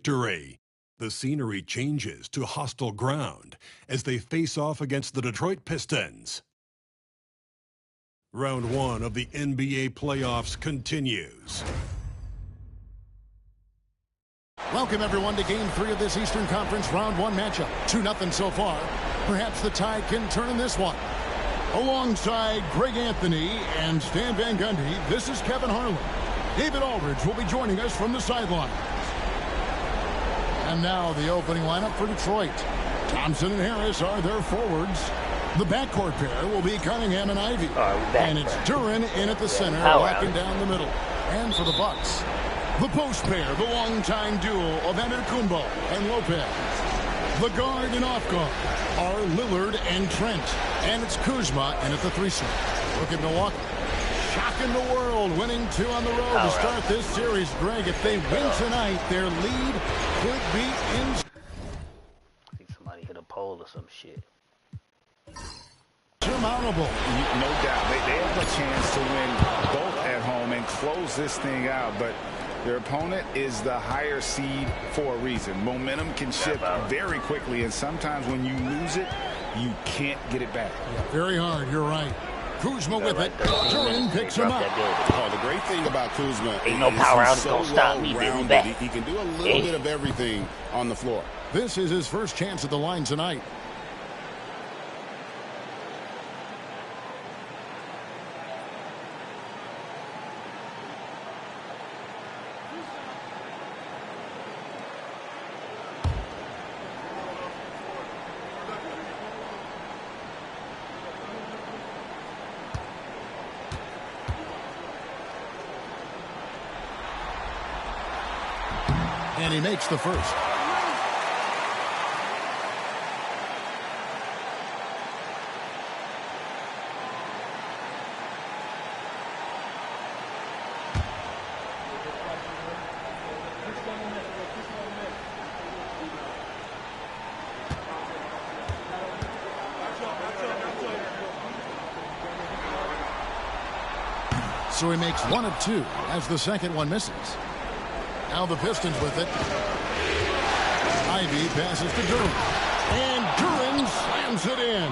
victory. The scenery changes to hostile ground as they face off against the Detroit Pistons. Round 1 of the NBA playoffs continues. Welcome, everyone, to Game 3 of this Eastern Conference Round 1 matchup. 2-0 so far. Perhaps the Tide can turn in this one. Alongside Greg Anthony and Stan Van Gundy, this is Kevin Harlan. David Aldridge will be joining us from the sidelines. And now the opening lineup for Detroit. Thompson and Harris are their forwards. The backcourt pair will be Cunningham and Ivy. And it's Duren in at the center, walking down the middle. And for the Bucks, the post pair, the longtime duo of Antetokounmpo and Lopez. The guard and off guard are Lillard and Trent. And it's Kuzma in at the 3-slot. Look at Milwaukee. Shocking the world, winning 2 on the road to start this series. Greg, if they win tonight, their lead could be in. I think somebody hit a pole or some shit. Surmountable. No doubt. They have a chance to win both at home and close this thing out, but their opponent is the higher seed for a reason. Momentum can shift very quickly, and sometimes when you lose it, you can't get it back. Yeah, very hard, you're right. Kuzma with it. Duren picks him up. Oh, the great thing about Kuzma ain't no power out gonna stop me, baby. He can do a little bit of everything on the floor. This is his first chance at the line tonight. And he makes the first. So he makes 1 of 2 as the second one misses. Now the Pistons with it. Ivy passes to Duren. And Duren slams it in.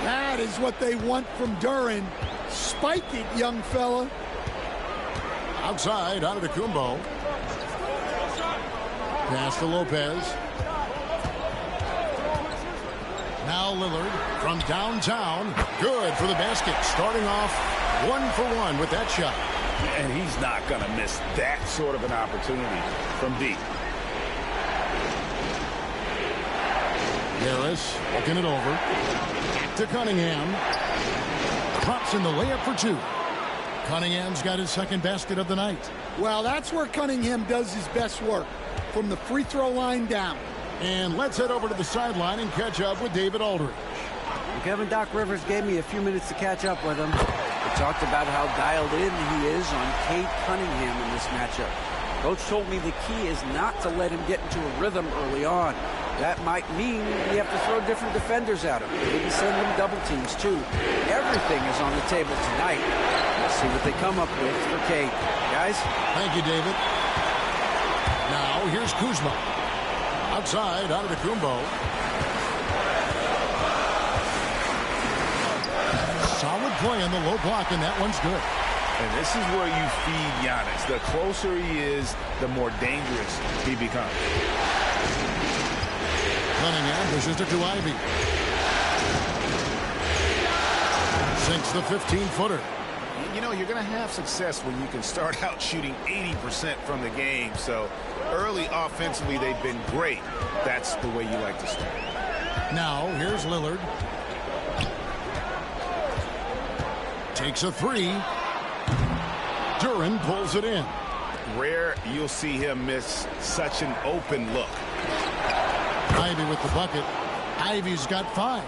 That is what they want from Duren. Spike it, young fella. Outside, Antetokounmpo. Pass to Lopez. Now Lillard from downtown. Good for the basket. Starting off 1 for 1 with that shot. And he's not going to miss that sort of an opportunity from deep. Harris looking it over. Back to Cunningham. Drops in the layup for 2. Cunningham's got his second basket of the night. Well, that's where Cunningham does his best work, from the free throw line down. And let's head over to the sideline and catch up with David Aldridge. Kevin, Doc Rivers gave me a few minutes to catch up with him. We talked about how dialed in he is on Cade Cunningham in this matchup. Coach told me the key is not to let him get into a rhythm early on. That might mean we have to throw different defenders at him. Maybe send them double teams too. Everything is on the table tonight. We'll see what they come up with for Cade. Guys? Thank you, David. Now here's Kuzma. Outside, Antetokounmpo. Solid play on the low block, and that one's good. And this is where you feed Giannis. The closer he is, the more dangerous he becomes. Cunningham pushes it to Ivy. Sinks the 15-footer. You know, you're going to have success when you can start out shooting 80% from the game. So early offensively, they've been great. That's the way you like to start. Now, here's Lillard. Takes a 3. Duren pulls it in. Rare you'll see him miss such an open look. Ivy with the bucket. Ivy's got 5.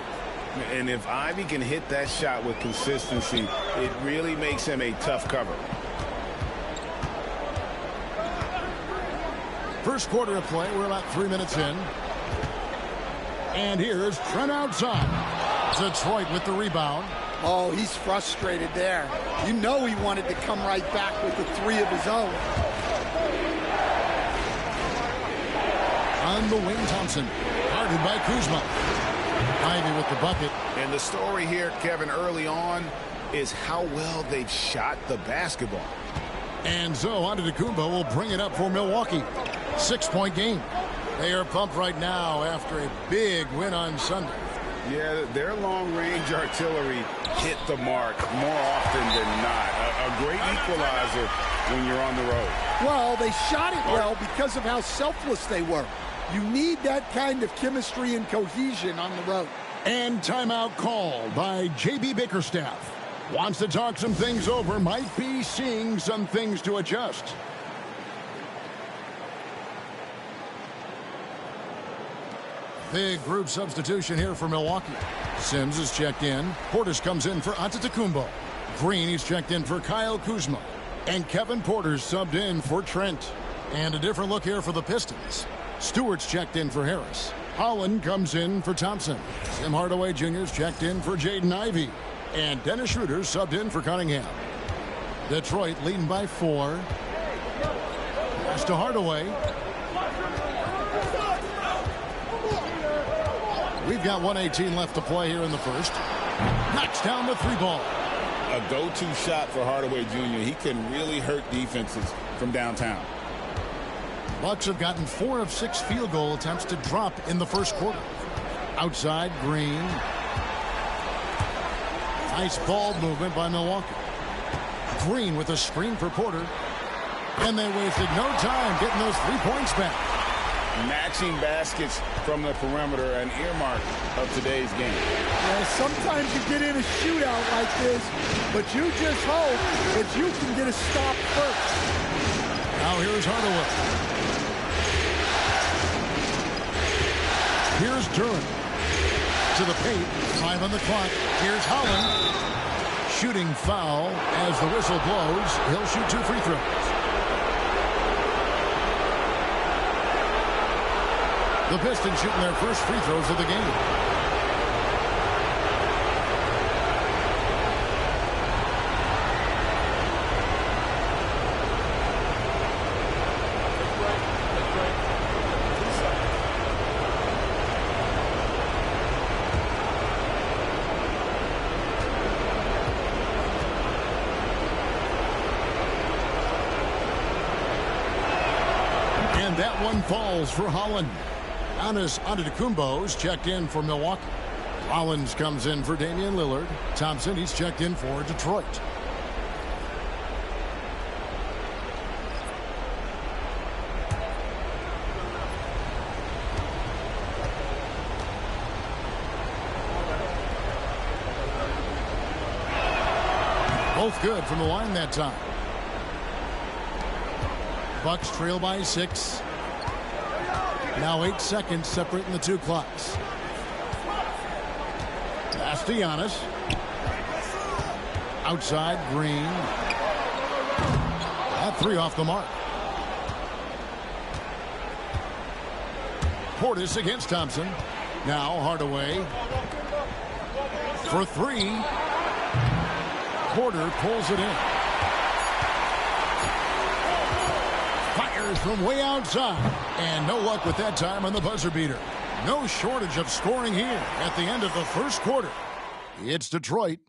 And if Ivy can hit that shot with consistency, it really makes him a tough cover. First quarter of play. We're about 3 minutes in. And here's Trent outside. Detroit with the rebound. Oh, he's frustrated there. You know he wanted to come right back with the 3 of his own. on the wing. Thompson, guarded by Kuzma. Ivy with the bucket. And the story here, Kevin, early on is how well they've shot the basketball. And so Antetokounmpo will bring it up for Milwaukee. 6-point game. They are pumped right now after a big win on Sunday. Yeah, their long-range artillery hit the mark more often than not. A great equalizer when you're on the road. Well, they shot it well because of how selfless they were. You need that kind of chemistry and cohesion on the road. And timeout called by J.B. Bickerstaff. Wants to talk some things over, might be seeing some things to adjust. Big group substitution here for Milwaukee. Sims is checked in. Portis comes in for Antetokounmpo. Green is checked in for Kyle Kuzma. And Kevin Porter's subbed in for Trent. And a different look here for the Pistons. Stewart's checked in for Harris. Holland comes in for Thompson. Tim Hardaway Jr.'s checked in for Jaden Ivey. And Dennis Schroeder subbed in for Cunningham. Detroit leading by 4. Pass to Hardaway. We've got 1:18 left to play here in the first. Knocks down the 3 ball. A go-to shot for Hardaway Jr. He can really hurt defenses from downtown. Bucks have gotten 4 of 6 field goal attempts to drop in the first quarter. Outside, Green. Nice ball movement by Milwaukee. Green with a screen for Porter. And they wasted no time getting those 3 points back. Matching baskets from the perimeter, an earmark of today's game. Yeah, sometimes you get in a shootout like this, but you just hope that you can get a stop first. Now here's Hardaway. Here's Duran. To the paint. 5 on the clock. Here's Holland. Shooting foul as the whistle blows. He'll shoot 2 free throws. The Pistons shooting their first free throws of the game. And that one falls for Holland. Giannis Antetokounmpo's checked in for Milwaukee. Rollins comes in for Damian Lillard. Thompson, he's checked in for Detroit. Both good from the line that time. Bucks trail by 6. Now 8 seconds separating the 2 clocks. Pass to Giannis. Outside, Green. That 3 off the mark. Portis against Thompson. Now Hardaway. For 3. Porter pulls it in. Fires from way outside. And no luck with that time on the buzzer beater. No shortage of scoring here at the end of the first quarter. It's Detroit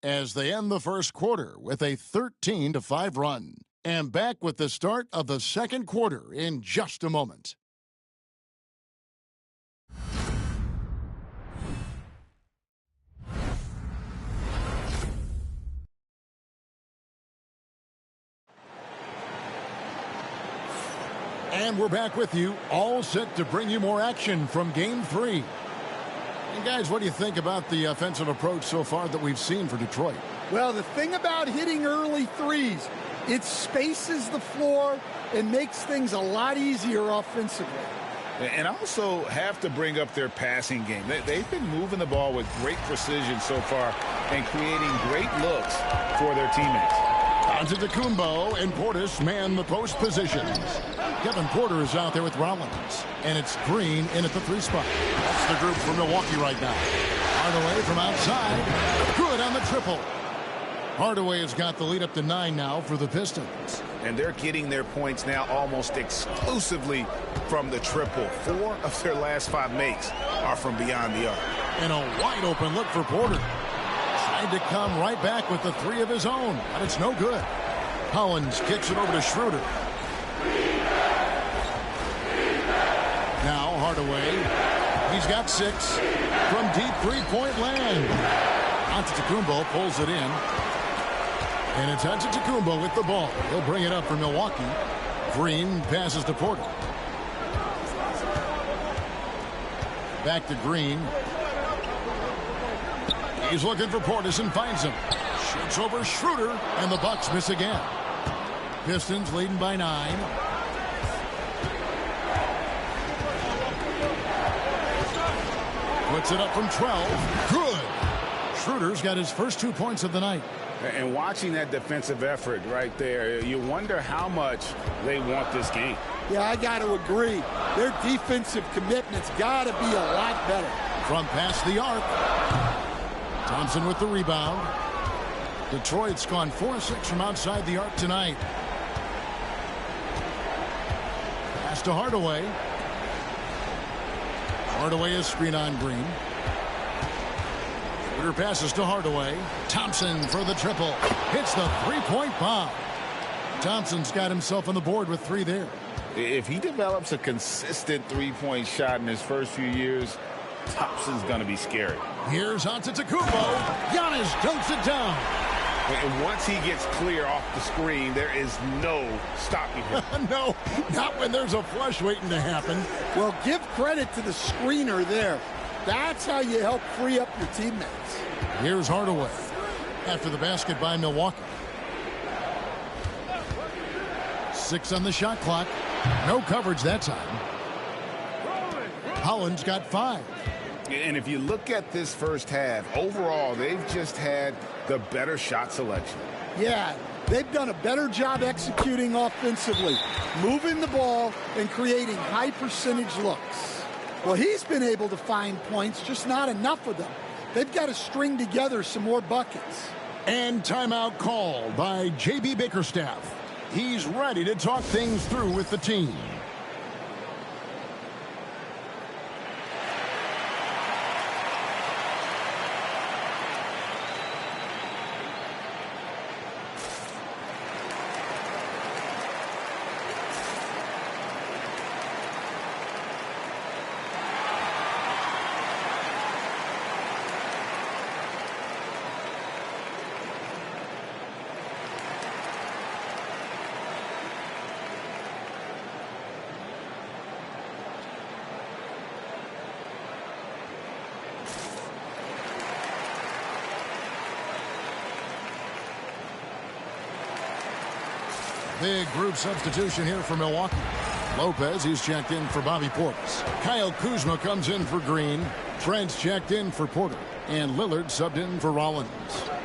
as they end the first quarter with a 13-5 run. And back with the start of the second quarter in just a moment. And we're back with you, all set to bring you more action from Game 3. And guys, what do you think about the offensive approach so far that we've seen for Detroit? Well, the thing about hitting early threes, it spaces the floor and makes things a lot easier offensively. And also have to bring up their passing game. They've been moving the ball with great precision so far and creating great looks for their teammates. Antetokounmpo and Portis man the post positions. Kevin Porter is out there with Rollins. And it's Green in at the 3 spot. That's the group for Milwaukee right now. Hardaway from outside. Good on the triple. Hardaway has got the lead up to 9 now for the Pistons. And they're getting their points now almost exclusively from the triple. 4 of their last 5 makes are from beyond the arc. And a wide open look for Porter. Tried to come right back with the 3 of his own, but it's no good. Collins kicks it over to Schroeder. Now Hardaway. He's got 6 from deep three-point land. Antetokounmpo pulls it in. And it's Antetokounmpo with the ball. He'll bring it up for Milwaukee. Green passes to Porter. Back to Green. He's looking for Portis and finds him. Shoots over Schroeder, and the Bucks miss again. Pistons leading by 9. Puts it up from 12. Good. Schroeder's got his first 2 points of the night. And watching that defensive effort right there, you wonder how much they want this game. Yeah, I got to agree. Their defensive commitment's got to be a lot better. From past the arc. Thompson with the rebound. Detroit's gone 4-6 from outside the arc tonight. Pass to Hardaway. Hardaway is screen on Green. Passes to Hardaway. Thompson for the triple. Hits the three-point bomb. Thompson's got himself on the board with 3 there. If he develops a consistent three-point shot in his first few years, Thompson's going to be scary. Here's Antetokounmpo. Giannis dunks it down. And once he gets clear off the screen, there is no stopping him. No, not when there's a flush waiting to happen. Well, give credit to the screener there. That's how you help free up your teammates. Here's Hardaway after the basket by Milwaukee. 6 on the shot clock. No coverage that time. Holland's got 5. And if you look at this first half, overall, they've just had the better shot selection. Yeah, they've done a better job executing offensively, moving the ball and creating high percentage looks. Well, he's been able to find points, just not enough of them. They've got to string together some more buckets. And timeout called by J.B. Bickerstaff. He's ready to talk things through with the team. Big group substitution here for Milwaukee. Lopez, he's checked in for Bobby Portis. Kyle Kuzma comes in for Green. Trent's checked in for Porter. And Lillard subbed in for Rollins.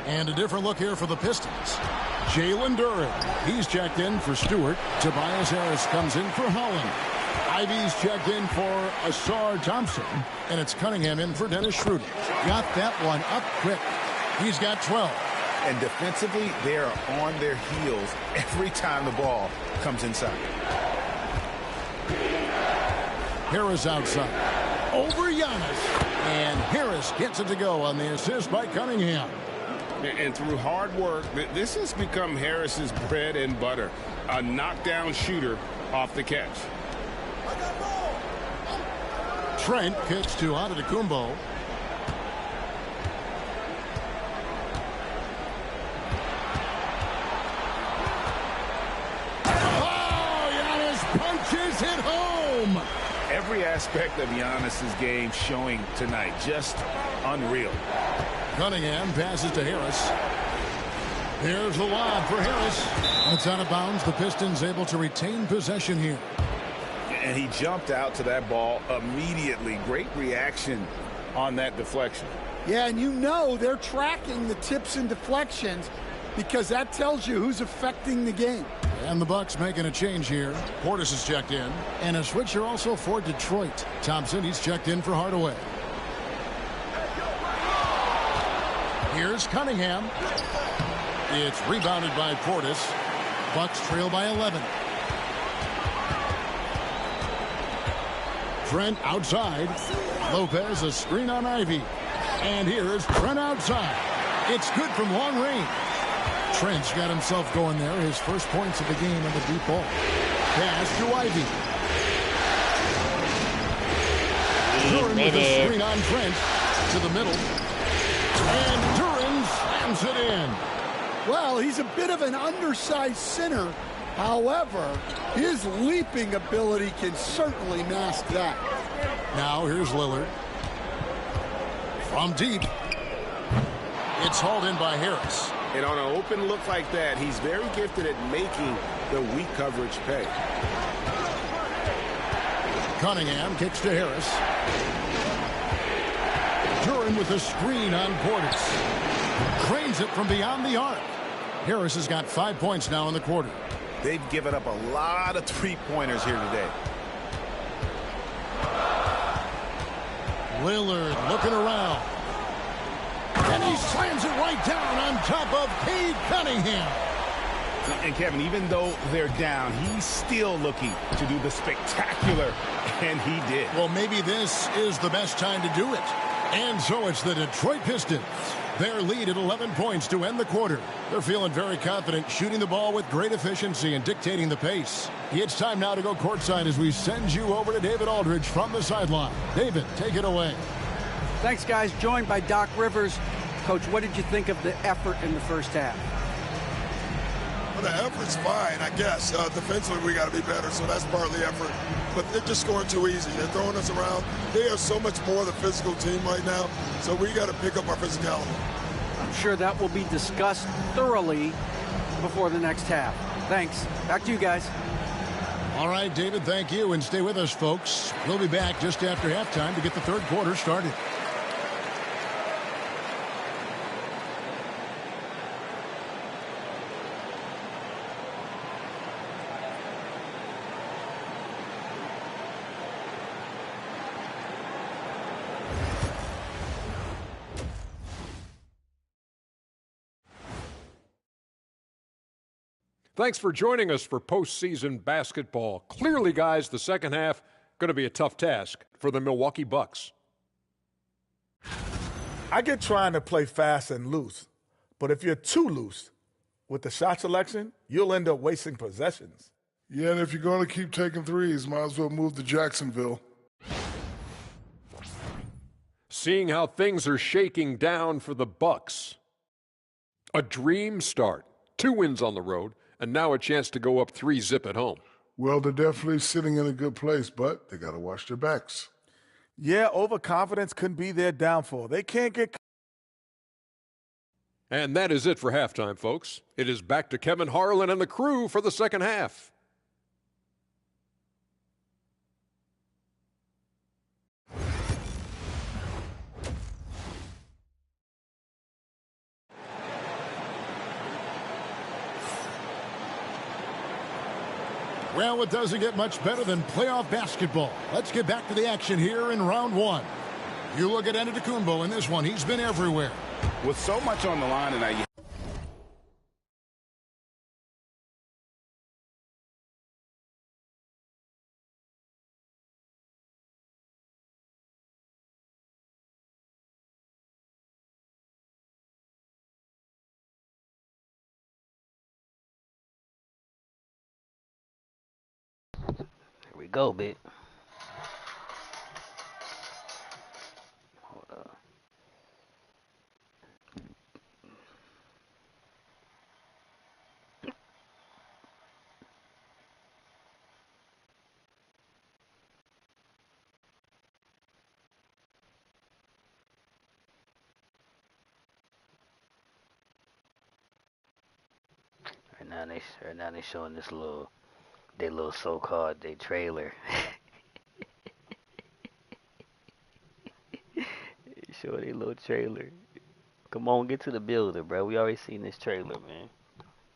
And a different look here for the Pistons. Jalen Duren, he's checked in for Stewart. Tobias Harris comes in for Holland. Ivy's checked in for Asar Thompson. And it's Cunningham in for Dennis Schroeder. Got that one up quick. He's got 12. And defensively, they are on their heels every time the ball comes inside. Harris outside. Over Giannis. And Harris gets it to go on the assist by Cunningham. And through hard work, this has become Harris's bread and butter. A knockdown shooter off the catch. Trent kicks to Antetokounmpo. Punches it home. Every aspect of Giannis's game showing tonight. Just unreal. Cunningham passes to Harris. Here's the lob for Harris. It's out of bounds. The Pistons able to retain possession here. And he jumped out to that ball immediately. Great reaction on that deflection. Yeah, and you know they're tracking the tips and deflections because that tells you who's affecting the game. And the Bucks making a change here. Portis is checked in. And a switcher also for Detroit. Thompson, he's checked in for Hardaway. Here's Cunningham. It's rebounded by Portis. Bucks trail by 11. Trent outside. Lopez a screen on Ivy. And here's Trent outside. It's good from long range. Trent's got himself going there. His first points of the game on the deep ball. Pass to Ivy. Duran with a screen on Trent to the middle. And Duran slams it in. Well, he's a bit of an undersized center. However, his leaping ability can certainly mask that. Now here's Lillard. From deep. It's hauled in by Harris. And on an open look like that, he's very gifted at making the weak coverage pay. Cunningham kicks to Harris. Duran with a screen on Portis. Cranes it from beyond the arc. Harris has got 5 points now in the quarter. They've given up a lot of three-pointers here today. Lillard looking around. And he slams it right down on top of Cade Cunningham. And Kevin, even though they're down, he's still looking to do the spectacular, and he did. Well, maybe this is the best time to do it. And so it's the Detroit Pistons. Their lead at 11 points to end the quarter. They're feeling very confident, shooting the ball with great efficiency and dictating the pace. It's time now to go courtside as we send you over to David Aldridge from the sideline. David, take it away. Thanks, guys. Joined by Doc Rivers. Coach, what did you think of the effort in the first half? Well, the effort's fine, I guess. Defensively, we got to be better, so that's part of the effort. But they're just scoring too easy. They're throwing us around. They are so much more the physical team right now, so we got to pick up our physicality. I'm sure that will be discussed thoroughly before the next half. Thanks. Back to you guys. All right, David, thank you. And stay with us, folks. We'll be back just after halftime to get the third quarter started. Thanks for joining us for postseason basketball. Clearly, guys, the second half going to be a tough task for the Milwaukee Bucks. I get trying to play fast and loose, but if you're too loose with the shot selection, you'll end up wasting possessions. Yeah, and if you're going to keep taking threes, might as well move to Jacksonville. Seeing how things are shaking down for the Bucks. A dream start. 2 wins on the road. And now a chance to go up 3-0 at home. Well, they're definitely sitting in a good place, but they got to watch their backs. Yeah, overconfidence couldn't be their downfall. They can't get... And that is it for halftime, folks. It is back to Kevin Harlan and the crew for the second half. Well, it doesn't get much better than playoff basketball. Let's get back to the action here in round one. You look at Antetokounmpo in this one. He's been everywhere. With so much on the line tonight, Here we go, bit. Hold up. Right now they showing this little so-called trailer. Show their little trailer. Come on, get to the builder, bro. We already seen this trailer, man.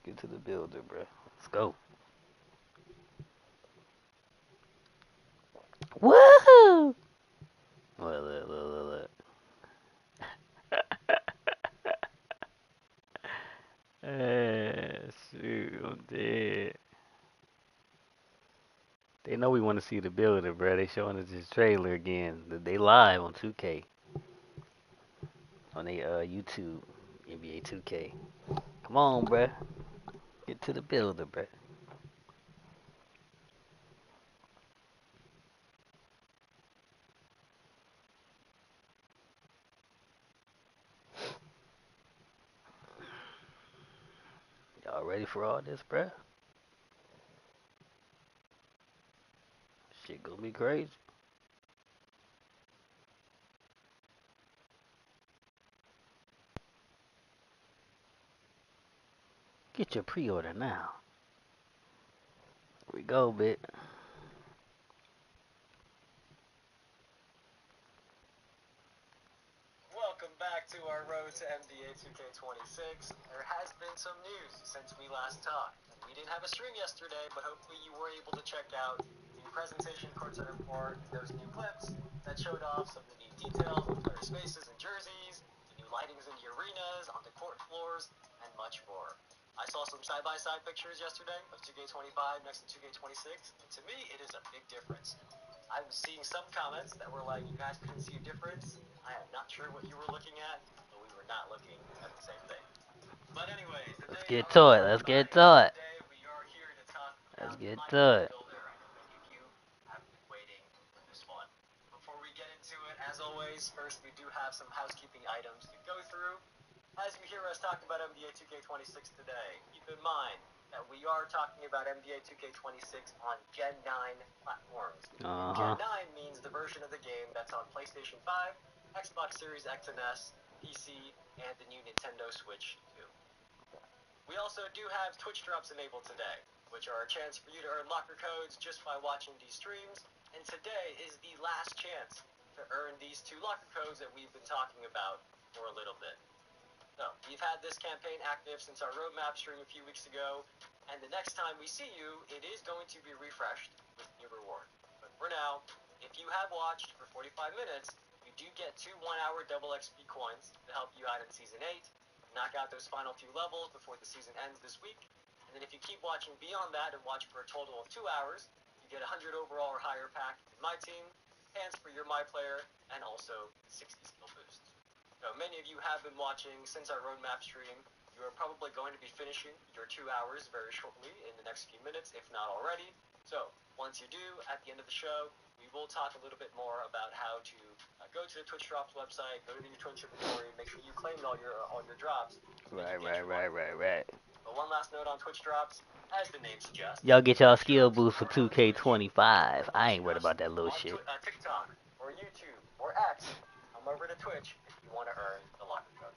Get to the builder, bro. Let's go. Woohoo! Look. They know we want to see the builder, bro. They showing us this trailer again. They live on 2K. On the YouTube. NBA 2K. Come on, bro. Get to the builder, bro. Y'all ready for all this, bro? Shit gonna be crazy. Get your pre-order now. Here we go, bit. Welcome back to our road to NBA2K26. There has been some news since we last talked. We didn't have a stream yesterday, but hopefully you were able to check out the presentation courtside report, those new clips that showed off some of the new details, the player spaces and jerseys, the new lightings in the arenas, on the court floors, and much more. I saw some side-by-side pictures yesterday of 2K25 next to 2K26, and to me, it is a big difference. I was seeing some comments that were like, you guys couldn't see a difference. I am not sure what you were looking at, but we were not looking at the same thing. But anyways, Let's get to it. Let's get to it. We are here to talk Let's about get my to it. builder. I know many of you have been waiting for this one. Before we get into it, as always, first we do have some housekeeping items to go through. As you hear us talk about NBA 2K26 today, keep in mind that we are talking about NBA 2K26 on Gen 9 platforms. Gen 9 means the version of the game that's on PlayStation 5, Xbox Series X and S, PC, and the new Nintendo Switch 2. We also do have Twitch drops enabled today, which are a chance for you to earn locker codes just by watching these streams, and today is the last chance to earn these 2 locker codes that we've been talking about for a little bit. So, we've had this campaign active since our roadmap stream a few weeks ago, and the next time we see you, it is going to be refreshed with new reward. But for now, if you have watched for 45 minutes, you do get 2 one-hour double XP coins to help you out in Season 8, knock out those final few levels before the season ends this week, and then if you keep watching beyond that and watch for a total of 2 hours, you get 100 overall or higher pack in My Team, hands for your My Player, and also 60 skill boosts. So many of you have been watching since our roadmap stream. You are probably going to be finishing your 2 hours very shortly in the next few minutes, if not already. So once you do, at the end of the show, we will talk a little bit more about how to go to the Twitch Drops website, go to your Twitch inventory, make sure you claim all your drops. Right. But one last note on Twitch Drops, as the name suggests, Y'all get y'all skill boost for 2K25. I ain't worried about that little shit. TikTok or YouTube or X, come over to Twitch if you want to earn the locker code.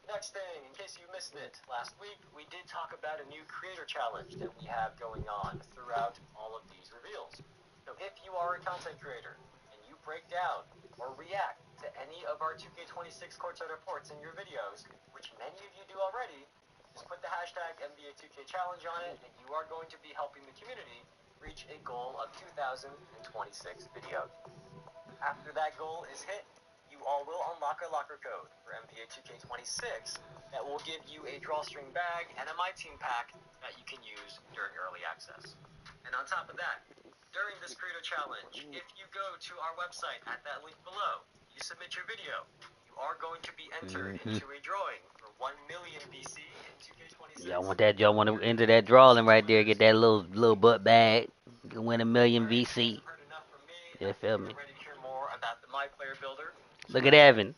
Next thing, in case you missed it, last week we did talk about a new creator challenge that we have going on throughout all of these reveals. So if you are a content creator and you break down or react to any of our 2K26 courtside reports in your videos, which many of you do already, just put the hashtag NBA2K challenge on it, and you are going to be helping the community reach a goal of 2,026 videos. After that goal is hit, you all will unlock a locker code for NBA 2K26 that will give you a drawstring bag and a My Team pack that you can use during early access. And on top of that, during this creator challenge, if you go to our website at that link below, you submit your video, you are going to be entered into a drawing for 1 million VC in 2K26. Y'all want to enter that drawing right there, get that little butt bag, you can win 1 million VC. You feel me? Look at Evan.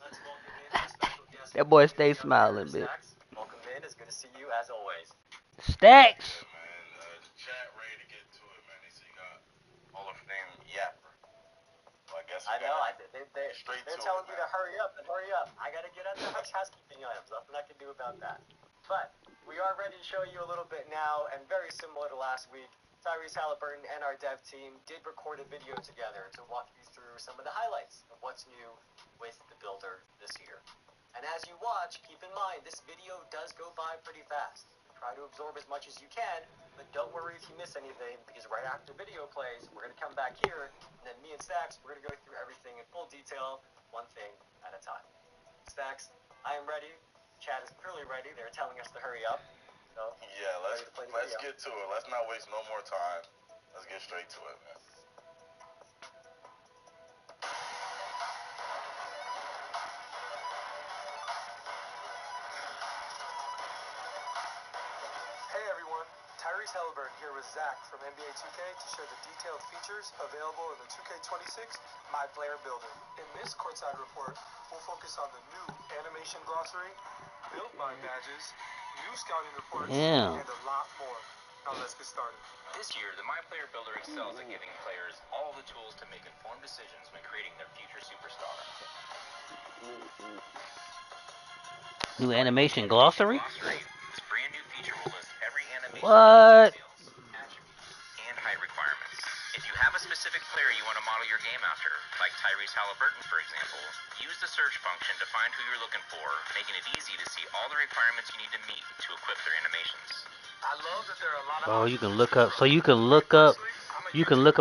That boy stay smiling, bitch. Welcome in. It's good to see you as always. Stacks. Chat ready to get to it, man. They say you got Hall of Fame yapper. So I guess I know. They're telling me to hurry up. I got to get at the housekeeping items. Nothing I can do about that. But we are ready to show you a little bit now, and very similar to last week, Tyrese Halliburton and our dev team did record a video together to walk you through some of the highlights of what's new with the builder this year. And as you watch, keep in mind, this video does go by pretty fast. Try to absorb as much as you can, but don't worry if you miss anything, because right after the video plays, we're going to come back here, and then me and Stacks, we're going to go through everything in full detail, one thing at a time. Stacks, I am ready. Chat is clearly ready. They're telling us to hurry up. So yeah, let's get to it. Let's not waste no more time. Let's get straight to it, man. Hey everyone, Tyrese Halliburton here with Zach from NBA2K to share the detailed features available in the 2K26 My Player Builder. In this courtside report, we'll focus on the new animation glossary, build by badges, new scouting reports, and a lot more. Now let's get started. This year, the My Player Builder excels at giving players all the tools to make informed decisions when creating their future superstar. New animation glossary? This brand new feature will list every animation What? and height requirements. If you have a specific player you want to model your game after, like Tyrese Halliburton, for example, use the search function to find who you're looking for, making it easy to see all the requirements you need to meet to equip their animations. I love that there are a lot of Oh, you can look up. So you can look up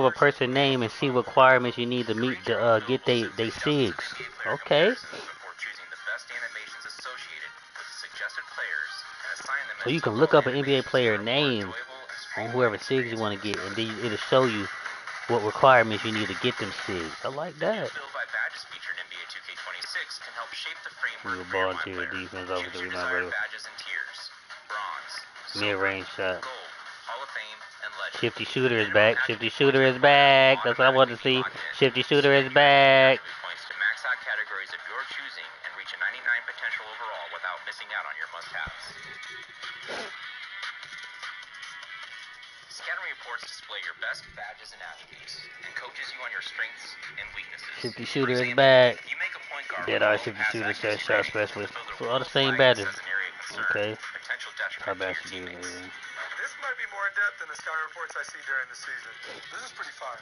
a person's name and see what requirements you need to meet to get they SIGs. Okay. Before choosing the best animations associated with the suggested players and assign them So you can look up an NBA player name on whoever SIGs you want to get, and then it'll show you what requirements you need to get them SIGs. I like that. Build by badges feature in NBA 2K26 can help shape the framework New for your ball My tier Player. defense over Choose the your rebound. desired badges and tiers: bronze, Mid-range shot. gold, Hall of Fame, and legend. Shifty shooter is back. Shifty shooter is back. That's what I want to see. Shifty shooter is back. Points to max out categories of your choosing and reach a 99 potential overall without missing out on your must-haves. Scouting reports display your best badges and attributes and coaches you on your strengths and weaknesses. Shifty shooter is back. You make a point guard Dead eye shifty shooter set shot specialist. So all the same badges. Okay. Top attributes. This might be more in-depth than the scouting reports I see during the season. This is pretty fun.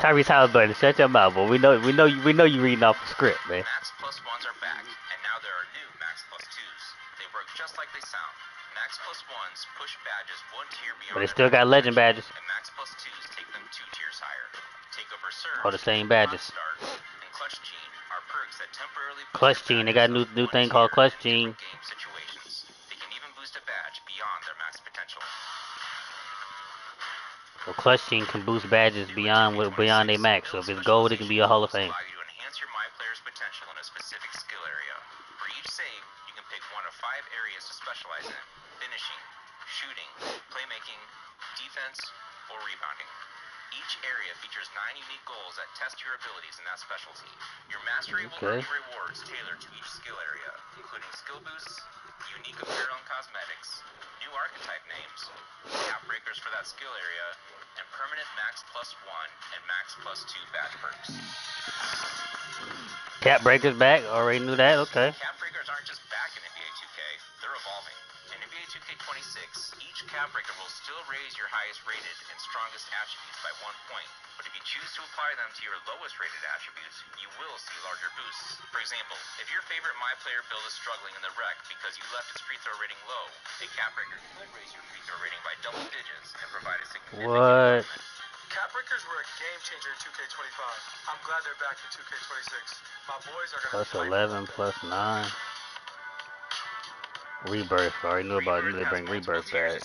Tyrese Halliburton, shut your mouth, boy. We know you reading off the script, man. Max Plus 1s are back, and now there are new Max Plus 2s. They work just like they sound. Max Plus 1s push badges one tier beyond. But they still got legend badges. And Max Plus 2s take them 2 tiers higher. Takeover Surge, All the same badges. Start, and Clutch Gene are perks that temporarily Clutch Gene, they got a new thing called Clutch Gene. game situations. They can even boost a badge beyond their max potential. So Clutch Gene can boost badges beyond their max. So if it's gold, it can be a Hall of Fame. Allow you to enhance your My Player's potential in a specific skill area. For each save, you can pick one of 5 areas to specialize in: finishing, shooting, playmaking, defense, or rebounding. Each area features 9 unique goals that test your abilities in that specialty. Your mastery will earn you rewards tailored to each skill area, including skill boosts, unique apparel and cosmetics, new archetype names, cap breakers for that skill area, and permanent Max Plus 1 and Max Plus 2 badge perks. Cap breakers back. Already knew that. Okay. Cap breakers aren't just back in NBA 2K, they're evolving. In NBA 2K26, each cap breaker will still raise your highest rated and strongest attributes by 1 point, but if you choose to apply them to your lowest rated attributes, you will see larger boosts. For example, if your favorite My Player build is struggling in the rec because you left its free throw rating low, a cap breaker could raise your free throw rating by double digits and provide a significant improvement. Cap breakers were a game changer in 2K25. I'm glad they're back in 2K26. My boys are going to Plus 11, plus 9. Rebirth. I already knew about it. They bring Rebirth back.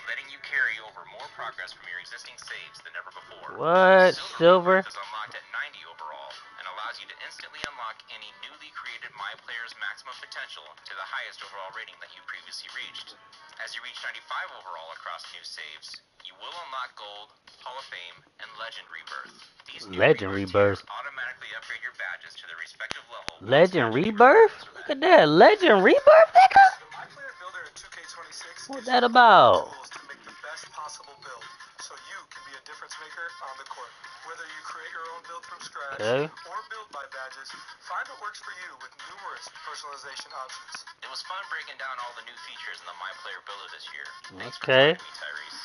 Letting you carry over more progress from your existing saves than ever before. What? Silver? Is unlocked at 90 overall and allows you to instantly unlock any newly created My Player's maximum potential to the highest overall rating that you previously reached. As you reach 95 overall across new saves, you will unlock Gold, Hall of Fame, and Legend Rebirth. These new Legend Rebirth. automatically upgrade your badges to their respective level. Legend Rebirth? Look at that. Legend Rebirth, nigga? My Player Builder in 2K26 What's that about? to make the best possible build, so you can be a difference maker on the court. Whether you create your own build from scratch or build by badges, find what works for you with numerous personalization options. It was fun breaking down all the new features in the My Player Builder this year. Thanks for Okay. joining me, Tyrese.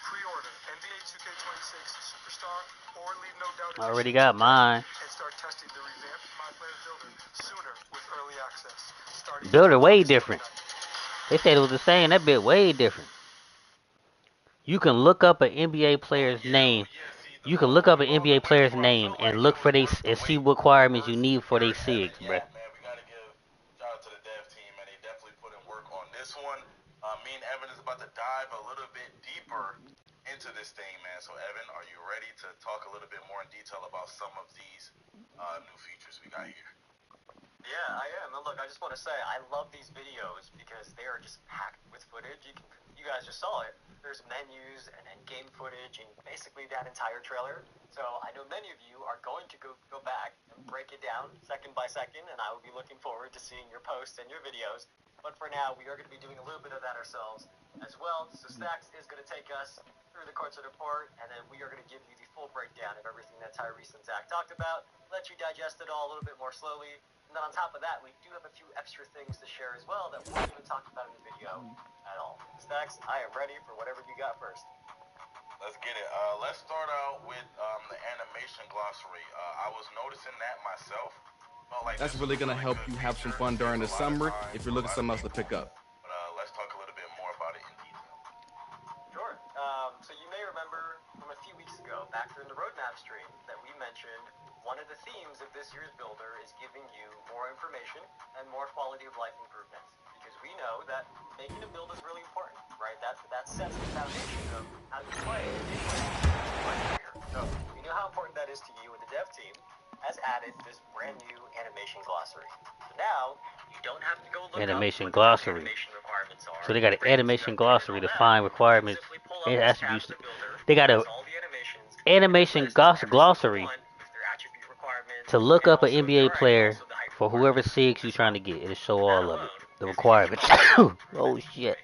Pre-order NBA 2K26 Superstar or leave no doubt I already got mine. and start testing the revamped My Player Builder sooner with early access. Builder way different. They said it was the same. That bit way different. You can look up an NBA player's name. You can look up an NBA player's name and look for and see what requirements you need for their SIGs, bruh. Man, we gotta give shout out to the dev team, man. They definitely put in work on this one. Me and Evan is about to dive a little bit deeper into this this thing, man. So, Evan, are you ready to talk a little bit more in detail about some of these new features we got here? Yeah, I am. And look, I just want to say I love these videos because they are just packed with footage. You guys just saw it. There's menus and game footage and basically that entire trailer. So I know many of you are going to go back and break it down second by second, and I will be looking forward to seeing your posts and your videos. But for now, we are going to be doing a little bit of that ourselves as well. So Stacks is going to take us through the courtside report, and then we are going to give you the full breakdown of everything that Tyrese and Zach talked about, let you digest it all a little bit more slowly. And then on top of that, we do have a few extra things to share as well that we weren't even talking about in the video at all. Stacks, I am ready for whatever you got first. Let's get it. Let's start out with the animation glossary. I was noticing that myself. Like that's really going to help you have some fun during the summer if you're looking for something else to pick up. But let's talk a little bit more about it in detail. Sure. So you may remember from a few weeks ago, back during the roadmap stream, that we mentioned one of the themes of this year's builder is giving you more information and more quality of life improvements. Because we know that making a build is really important, right? That sets the foundation of how you play. So we know how important that is to you, and the dev team has added this brand new animation glossary. So now you don't have to go look animation up glossary. Animation requirements are. So they got an animation glossary to find requirements and attributes. They got a animation glossary to look up an NBA player for whoever SIGs you're trying to get. It'll show all of it. The requirements. Oh shit.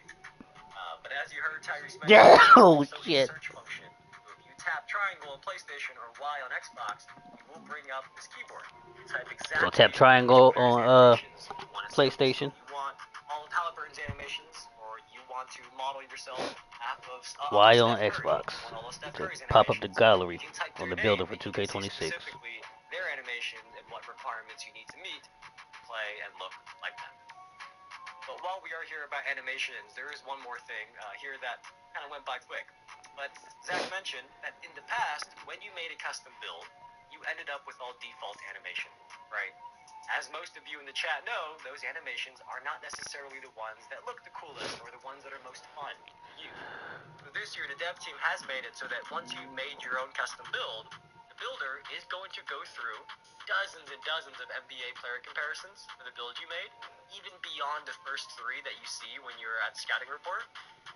But as you heard Tyrese mention, oh shit. Search function. So if you tap triangle on PlayStation or Y on Xbox, you will bring up this keyboard. You type exactly. So tap triangle on PlayStation. You want all of Halliburton's animations, or you want to model yourself half of Y on Xbox to pop up the gallery on the builder for 2K26. Specifically, their animation and what requirements you need to meet to play and look like that. But while we are here about animations, there is one more thing here that kind of went by quick. But Zach mentioned that in the past, when you made a custom build, you ended up with all default animation, right? As most of you in the chat know, those animations are not necessarily the ones that look the coolest or the ones that are most fun to use. So this year, the dev team has made it so that once you've made your own custom build, the builder is going to go through dozens and dozens of NBA player comparisons for the build you made, even beyond the first 3 that you see when you're at scouting report.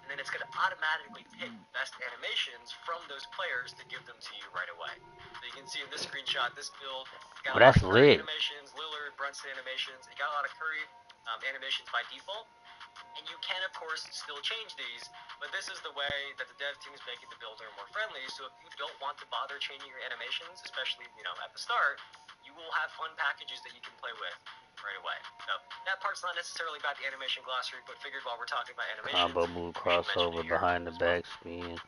And then it's going to automatically pick best animations from those players to give them to you right away. So you can see in this screenshot, this build got a lot of Curry animations, Lillard, Brunson animations. It got a lot of Curry animations by default. And you can, of course, still change these, but this is the way that the dev team is making the builder more friendly. So if you don't want to bother changing your animations, especially, at the start, you will have fun packages that you can play with right away. So that part's not necessarily about the animation glossary, but figured while we're talking about animation, combo move, crossover, behind the back spin,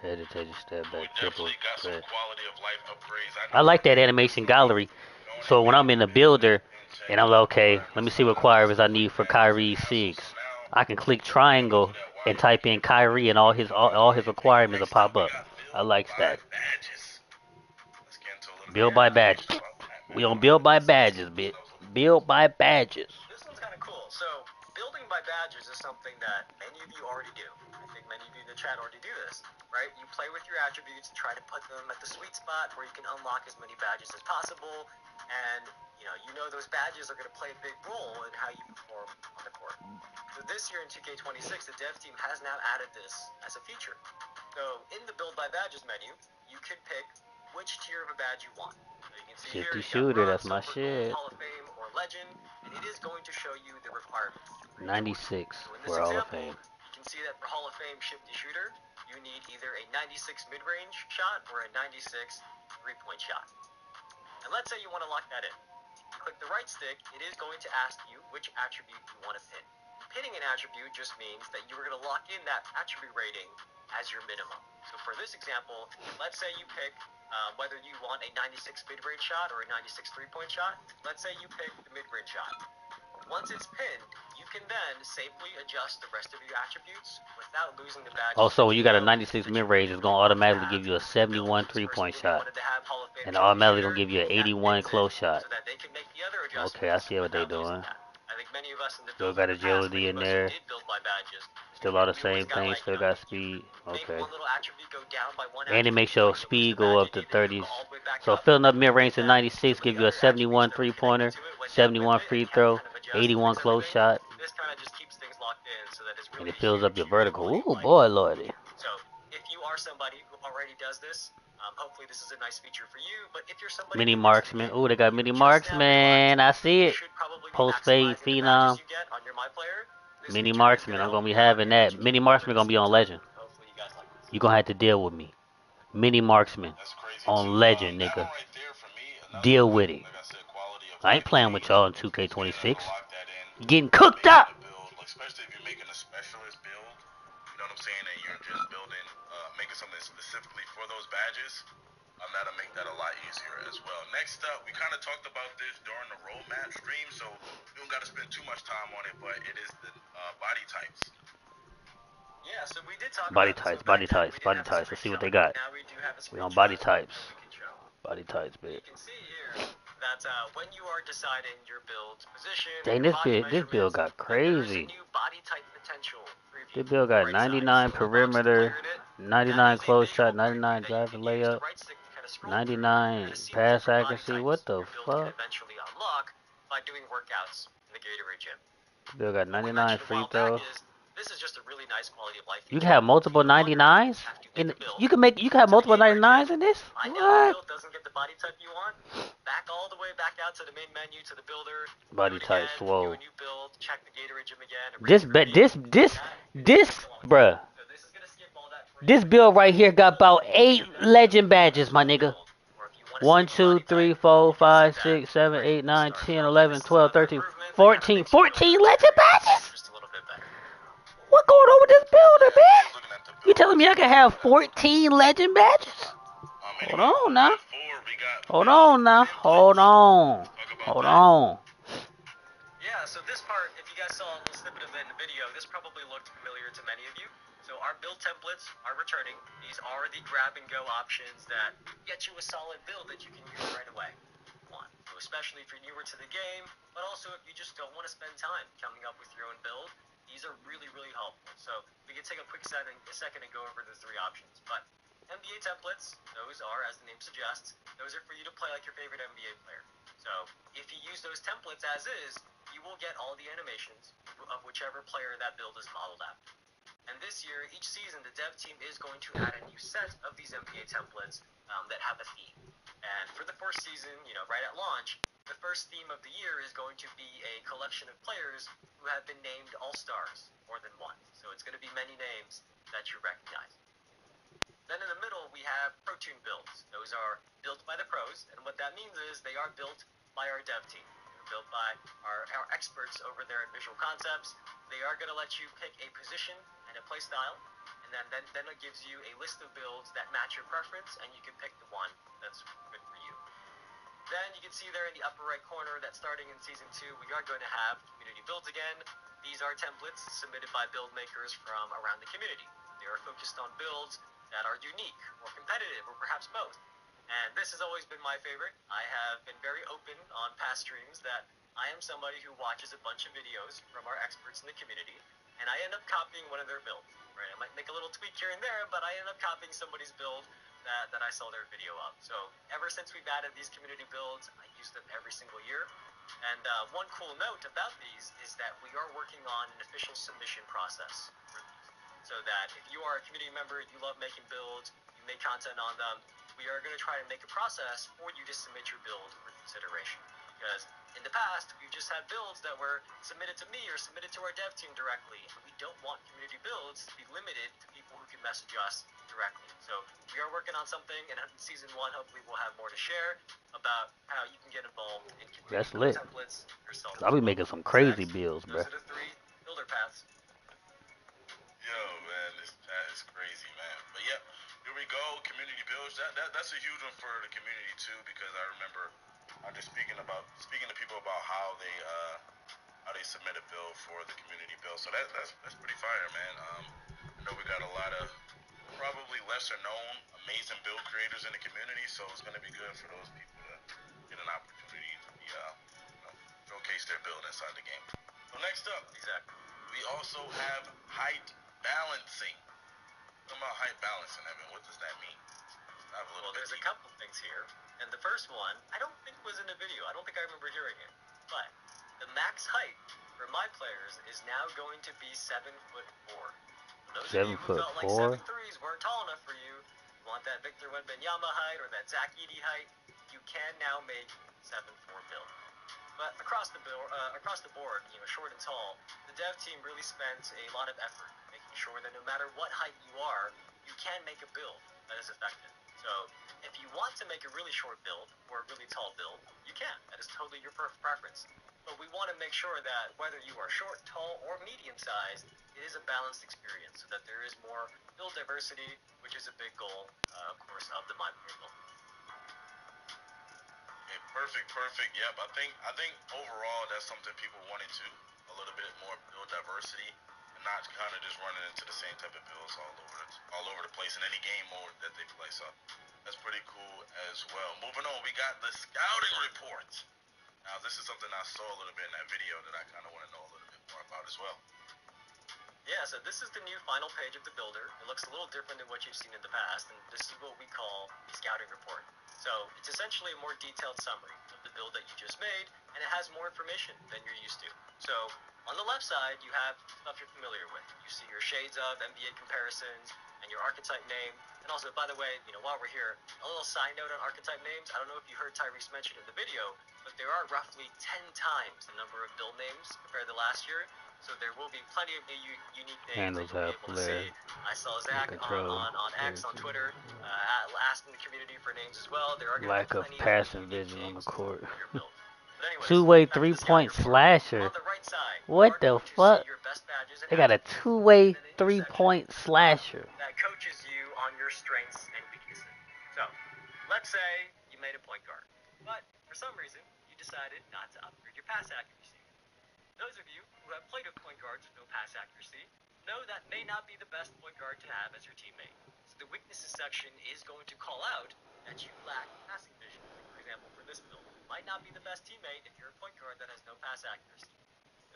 hesitation, step back, triple press. I like that animation gallery. So when I'm in the builder and I'm like, okay, let me see what requirements I need for Kyrie 6. I can click triangle and type in Kyrie and all his requirements will pop up. I like that. Build by badges. We on build by badges, bitch. Build by badges. This one's kind of cool. So building by badges is something that many of you already do. I think many of you in the chat already do this, right? You play with your attributes, try to put them at the sweet spot where you can unlock as many badges as possible, and you know those badges are going to play a big role in how you perform on the court. So this year in 2K26, the dev team has now added this as a feature. So in the build by badges menu, you can pick which tier of a badge you want. So you can see 50 here, shooter, bronze, that's my silver, shit. gold, Hall of Fame, or Legend, and it is going to show you the requirements. 96 so for Hall of Fame. You can see that for Hall of Fame shifty shooter, you need either a 96 mid-range shot or a 96 three-point shot. And let's say you want to lock that in. You click the right stick, it is going to ask you which attribute you want to pin. Pinning an attribute just means that you are going to lock in that attribute rating as your minimum. So for this example, let's say you pick whether you want a 96 mid-range shot or a 96 three-point shot. Let's say you pick the mid-range shot. Once it's pinned, you can then safely adjust the rest of your attributes without losing the badge. Also, when you got a 96 mid-range, it's going to automatically give you a 71 three-point shot. And automatically going to give you an 81 close shot. Okay, I see what they're doing. I think many of us in the Still got agility in there. Still all the same things. Still got speed. Okay. And it makes your speed go up to 30s. So filling up mid-range to 96 give you a 71 three-pointer, 71 free throw, 81 close shot. And it fills up your vertical. Ooh, boy, lordy. So if you are somebody who already does this, hopefully this is a nice feature for you. But if you're somebody Mini marksman. Ooh, they got mini marksman. I see it. Post fade phenom. Mini marksman. I'm gonna be having that. Mini marksman gonna be on legend. You gonna have to deal with me. Mini marksman on legend, nigga. Deal with it. I ain't playing with y'all in 2K26. Getting cooked up. Especially if you're making a specialist build, you know what I'm saying, and you're just building, making something specifically for those badges, that'll make that a lot easier as well. Next up, we kind of talked about this during the roadmap stream, so we don't got to spend too much time on it, but it is the body types. Yeah, so we did talk body about types, body types, body types. Let's see what they got. We on body types. Body types, bitch. You can see here that when you are deciding your build position, Dang, this build got crazy. body type potential preview. This build got 99 perimeter, 99 close shot, 99 drive and layup, 99 pass accuracy. What the fuck? Eventually unlock by doing workouts in the Gatorade gym. This build got 99 free throws. This is just a really nice quality of life. You can have multiple 99s? You can have multiple 99s in this? What? Doesn't get the body type you want. Back all the way back out to the main menu to the builder. Body type swole. Build, check the Gatorade gym again. Bruh. This build right here got about 8 legend badges, my nigga. 1, 2, 3, 4, 5, 6, 7, 8, 9, 10, 11, 12, 13, 14. 14 legend badges? What going on with this builder, man? You telling me I can have 14 legend badges? Hold on now. Hold on now. Hold on. Hold on. Yeah, so this part, if you guys saw a little snippet of it in the video, this probably looked familiar to many of you. So our build templates are returning. These are the grab and go options that get you a solid build that you can use right away. So especially if you're newer to the game, but also if you just don't want to spend time coming up with your own build, these are really, really helpful. So we can take a quick second and go over the 3 options. But NBA templates, those are, as the name suggests, those are for you to play like your favorite NBA player. So if you use those templates as is, you will get all the animations of whichever player that build is modeled after. And this year, each season, the dev team is going to add a new set of these NBA templates that have a theme. And for the first season, right at launch, the first theme of the year is going to be a collection of players who have been named All-Stars more than once. So it's going to be many names that you recognize. Then in the middle, we have ProTune builds. Those are built by the pros, and what that means is they are built by our dev team. They're built by our experts over there in visual concepts. They are going to let you pick a position and a play style, and then it gives you a list of builds that match your preference, and you can pick the one that's good for you. Then you can see there in the upper right corner that starting in Season 2, we are going to have community builds again. These are templates submitted by build makers from around the community. They are focused on builds that are unique or competitive or perhaps both. And this has always been my favorite. I have been very open on past streams that I am somebody who watches a bunch of videos from our experts in the community, and I end up copying one of their builds. Right? I might make a little tweak here and there, but I end up copying somebody's build that I saw their video of. So ever since we've added these community builds, I use them every single year. And one cool note about these is that we are working on an official submission process for these. So that if you are a community member, you love making builds, you make content on them, we are going to try to make a process for you to submit your build for consideration. Because in the past, we've just had builds that were submitted to me or submitted to our dev team directly. And we don't want community builds to be limited to people who can message us directly. So we are working on something, and in Season 1, hopefully we'll have more to share about how you can get involved in community templates yourself. I'll be making some crazy builds, bro. Those are the 3 builder paths. Yo, man, that is crazy, man. But yeah, here we go. Community builds. That's a huge one for the community too, because I remember I'm just speaking to people about how they submit a build for the community build. So that's pretty fire, man. I know we got a lot of probably lesser known amazing build creators in the community, so it's gonna be good for those people to get an opportunity to be showcase their build inside the game. So next up, we also have height balancing. Talking about height balancing, Evan. What does that mean? Well, there's a couple things here. And the first one, I don't think was in the video. I don't think I remember hearing it. But the max height for my players is now going to be 7'4". Those of you who felt like 7'3s weren't tall enough for you, you want that Victor Wembanyama height or that Zach Edey height, you can now make 7'4" build. But across the board, you know, short and tall, the dev team really spent a lot of effort making sure that no matter what height you are, you can make a build that is effective. So if you want to make a really short build or a really tall build, you can. That is totally your preference. But we want to make sure that whether you are short, tall, or medium-sized, it is a balanced experience so that there is more build diversity, which is a big goal, of course, of the My Player Builder. Okay, perfect. Yep, I think overall that's something people wanted too. A little bit more build diversity and not kind of just running into the same type of builds all over the place in any game mode that they play. So that's pretty cool as well. Moving on, we got the scouting report. Now this is something I saw a little bit in that video that I kind of want to know a little bit more about as well. Yeah, so this is the new final page of the builder. It looks a little different than what you've seen in the past, and this is what we call the scouting report. So it's essentially a more detailed summary of the build that you just made, and it has more information than you're used to. So on the left side, you have stuff you're familiar with. You see your shades of NBA comparisons and your archetype name. And also, by the way, you know, while we're here, a little side note on archetype names. I don't know if you heard Tyrese mention in the video, but there are roughly 10 times the number of build names compared to last year. So there will be plenty of new unique names that you'll be able to see. I saw Zach on X on Twitter asking the community for names as well. There are going to be plenty of passing unique vision on the names court. for your build. But anyways, Two-way back to the 3-point scouting report. slasher. On the right side, What the fuck? your best badges and They got a attributes, two-way and then a new 3-point section slasher. that coaches you on your strengths and weaknesses. So, let's say you made a point guard, but for some reason you decided not to upgrade your pass accuracy. Those of you who have played with point guards with no pass accuracy know that may not be the best point guard to have as your teammate. So the weaknesses section is going to call out that you lack passing vision. Like for example, for this build, you might not be the best teammate if you're a point guard that has no pass accuracy.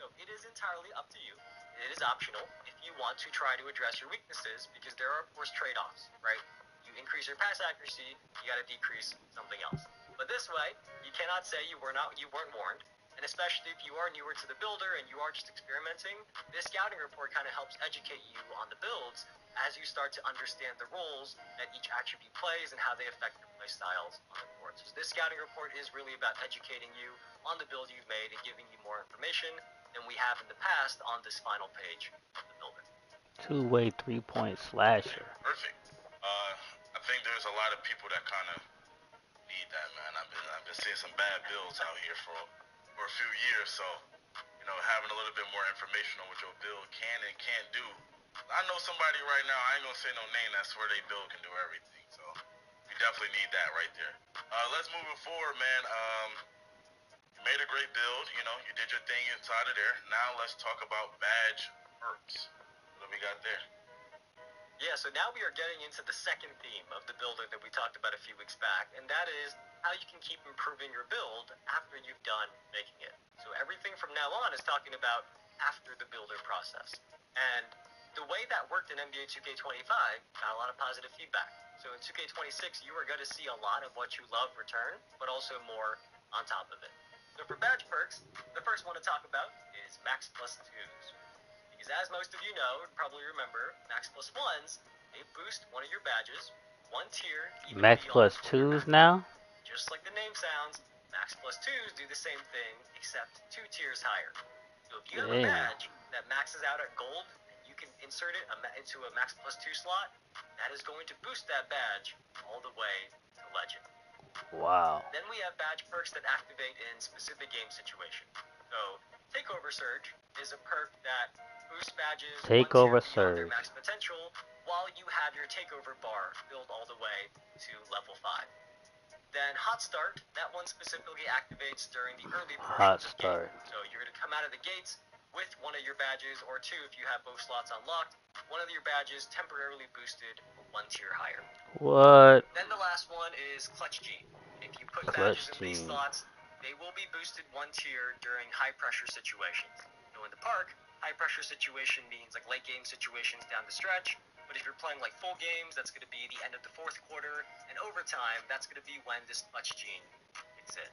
So it is entirely up to you. It is optional if you want to try to address your weaknesses, because there are of course trade-offs, right? You increase your pass accuracy, you got to decrease something else. But this way, you cannot say you weren't warned. And especially if you are newer to the builder and you are just experimenting, this scouting report kind of helps educate you on the builds as you start to understand the roles that each attribute plays and how they affect your play styles on the court. So this scouting report is really about educating you on the build you've made and giving you more information than we have in the past on this final page of the builder. Two-way 3-point slasher. Perfect. I think there's a lot of people that kind of need that, man. I've been seeing some bad builds out here for a few years, so you know, having a little bit more information on what your build can and can't do. I know somebody right now, I ain't gonna say no name, that's where they build can do everything, so we definitely need that right there. Let's move it forward, man. You made a great build, you know, you did your thing inside of there. Now let's talk about badge perks. What we got there? Yeah, so now we are getting into the second theme of the builder that we talked about a few weeks back, and that is how you can keep improving your build after you've done making it. So everything from now on is talking about after the builder process. And the way that worked in NBA 2K25 got a lot of positive feedback. So in 2K26, you are going to see a lot of what you love return, but also more on top of it. So for badge perks, the first one to talk about is Max Plus 2s. Because as most of you know, and probably remember, Max Plus 1s, they boost one of your badges, one tier, even Max beyond Plus 2s now? Just like the name sounds, Max Plus 2s do the same thing, except 2 tiers higher. So if you have a badge that maxes out at gold, and you can insert it into a Max Plus 2 slot, that is going to boost that badge all the way to Legend. Wow. Then we have badge perks that activate in specific game situations. So Takeover Surge is a perk that boost badges Takeover beyond their Surge. max potential while you have your takeover bar filled all the way to level 5. Then Hot Start, that one specifically activates during the early portions of game. So you're going to come out of the gates with one of your badges, or 2 if you have both slots unlocked, one of your badges temporarily boosted 1 tier higher. What? Then the last one is Clutch Gene. If you put badges in these slots, they will be boosted 1 tier during high pressure situations. So in the park, high pressure situation means like late game situations down the stretch. But if you're playing like full games, that's going to be the end of the fourth quarter, and overtime, that's going to be when this clutch gene kicks in.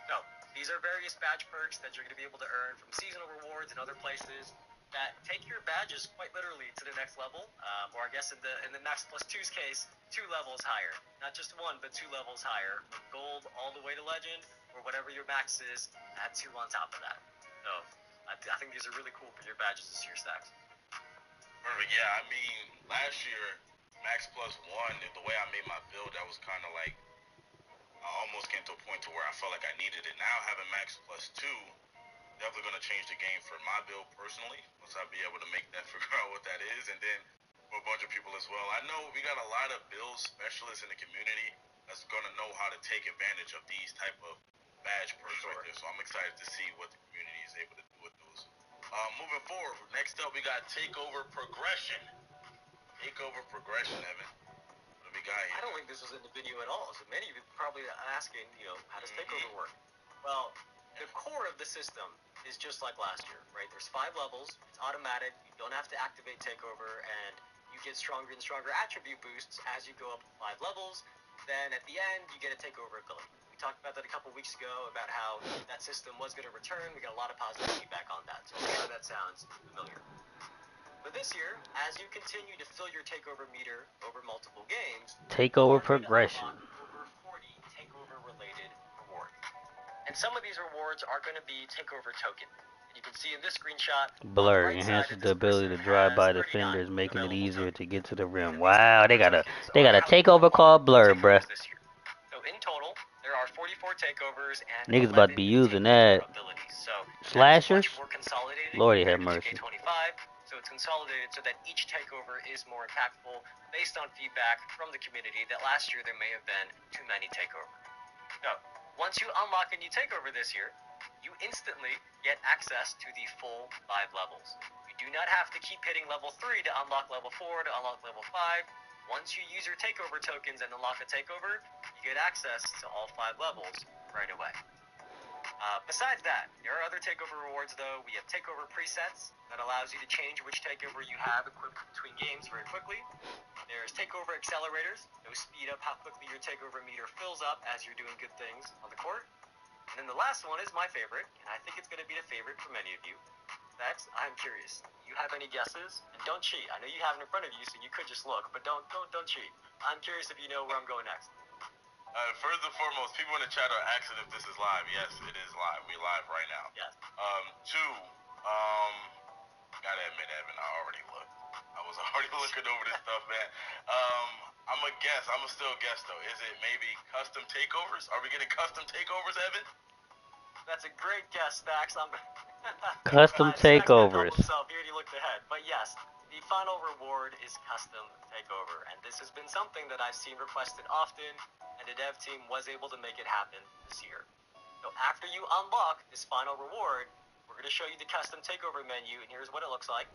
So these are various badge perks that you're going to be able to earn from seasonal rewards and other places that take your badges quite literally to the next level, or I guess in the Max Plus 2's case, 2 levels higher. Not just 1, but 2 levels higher, from gold all the way to legend, or whatever your max is, add 2 on top of that. So I think these are really cool for your badges this year, Stacks. Perfect. Yeah, I mean, last year, Max Plus 1, the way I made my build, that was kind of like, I almost came to a point to where I felt like I needed it. Now having Max Plus 2, definitely going to change the game for my build personally, once I be able to make that, figure out what that is, and then for a bunch of people as well. I know we got a lot of build specialists in the community that's going to know how to take advantage of these type of badge perks right there, so I'm excited to see what the community is able to do with those. Moving forward, next up we got Takeover Progression. Takeover Progression, Evan. What do we got here? I don't think this was in the video at all, so many of you probably asking, how does Takeover work? Well, the core of the system is just like last year, right? There's 5 levels, it's automatic, you don't have to activate Takeover, and you get stronger and stronger attribute boosts as you go up 5 levels. Then at the end, you get a Takeover ability. We talked about that a couple weeks ago, about how that system was going to return. We got a lot of positive feedback on that, so I'm sure that sounds familiar. But this year, as you continue to fill your Takeover meter over multiple games, Takeover Progression. Over 40 Takeover-related rewards. And some of these rewards are going to be Takeover token. And you can see in this screenshot, Blur enhances the ability to drive by defenders, making it easier to get to the rim. Wow, they got a takeover called Blur, bruh. So in total, there are 44 takeovers and Niggas about to be using that. So Slashers? Lordy have mercy. K25, so it's consolidated so that each takeover is more impactful based on feedback from the community that last year there may have been too many takeovers. So once you unlock a new takeover this year, you instantly get access to the full 5 levels. You do not have to keep hitting level 3 to unlock level 4 to unlock level 5. Once you use your takeover tokens and unlock a takeover, you get access to all 5 levels right away. Besides that, there are other takeover rewards though. We have takeover presets that allows you to change which takeover you have equipped between games very quickly. There's takeover accelerators. Those speed up how quickly your takeover meter fills up as you're doing good things on the court. And then the last one is my favorite, and I think it's going to be the favorite for many of you. Max, I'm curious. You have any guesses? And don't cheat. I know you have it in front of you, so you could just look, but don't cheat. I'm curious if you know where I'm going next. First and foremost, people in the chat are asking if this is live. Yes, it is live. We're live right now. Yes. 2, gotta admit, Evan, I already looked. I was already looking over this stuff, man. I'm a guess. I'm a still guess, though. Is it maybe custom takeovers? Are we getting custom takeovers, Evan? That's a great guess, Stacks. Custom takeovers. He already looked ahead. But yes, the final reward is custom takeover. And this has been something that I've seen requested often, and the dev team was able to make it happen this year. So after you unlock this final reward, we're going to show you the custom takeover menu, and here's what it looks like.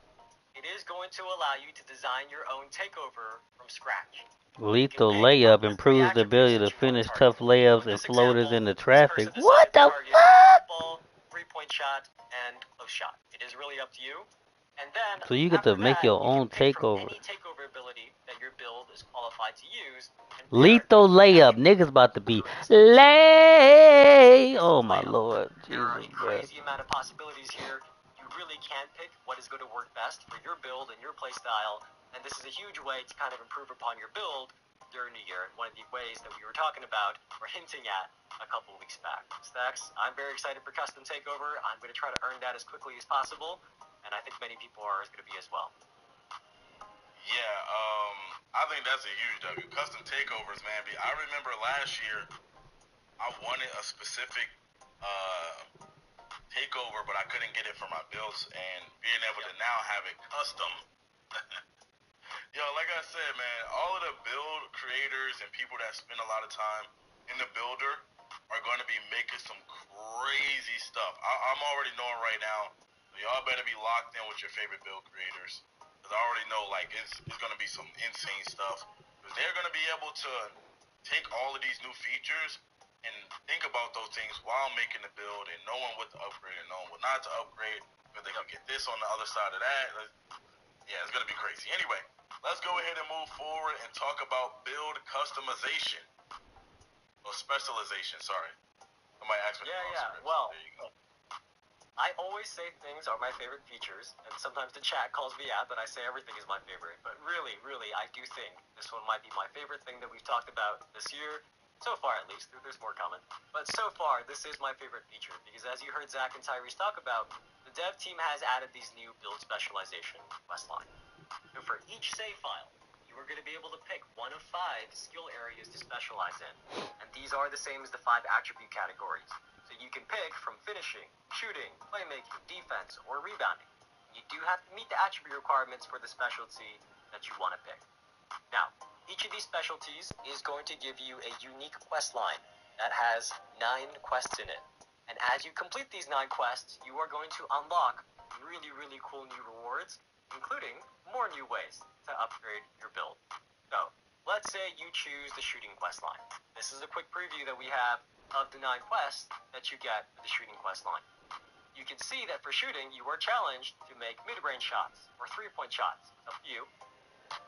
It is going to allow you to design your own takeover from scratch. Lethal layup improves the ability to finish tough layups and floaters into traffic. What the fuck? Ball, 3-point shot, and close shot. It is really up to you. And then So you get to make your own takeover. Any takeover ability that your build is qualified to use. Lethal layup. Niggas about to be lay. Oh my lord. There are a Jesus, bro. crazy amount of possibilities here. You really can pick what is going to work best for your build and your play style. And this is a huge way to kind of improve upon your build during the year. And one of the ways that we were talking about or hinting at a couple of weeks back. Stacks, I'm very excited for Custom Takeover. I'm going to try to earn that as quickly as possible. And I think many people are going to be as well. Yeah, I think that's a huge W. Custom takeovers, man. I remember last year I wanted a specific takeover, but I couldn't get it for my builds, and being able to now have it custom. Yo, like I said, man, all of the build creators and people that spend a lot of time in the builder are going to be making some crazy stuff. I'm already knowing right now, y'all better be locked in with your favorite build creators. Because I already know, like, it's going to be some insane stuff. Because they're going to be able to take all of these new features and think about those things while making the build and knowing what to upgrade and knowing what not to upgrade. But they could get this on the other side of that. Yeah, it's going to be crazy. Anyway, let's go ahead and move forward and talk about build customization. Or specialization, sorry. Somebody asked me. Well, I always say things are my favorite features, and sometimes the chat calls me out that I say everything is my favorite. But really, I do think this one might be my favorite thing that we've talked about this year. So far, at least. There's more coming. But so far, this is my favorite feature, because as you heard Zach and Tyrese talk about, the dev team has added these new build specialization quest lines. So for each save file, you are going to be able to pick one of 5 skill areas to specialize in. And these are the same as the 5 attribute categories. So you can pick from finishing, shooting, playmaking, defense, or rebounding. You do have to meet the attribute requirements for the specialty that you want to pick. Now, each of these specialties is going to give you a unique quest line that has 9 quests in it. And as you complete these 9 quests, you are going to unlock really cool new rewards, including more new ways to upgrade your build. So, let's say you choose the shooting quest line. This is a quick preview that we have of the 9 quests that you get for the shooting quest line. You can see that for shooting, you are challenged to make mid-range shots or 3-point shots. Up to you.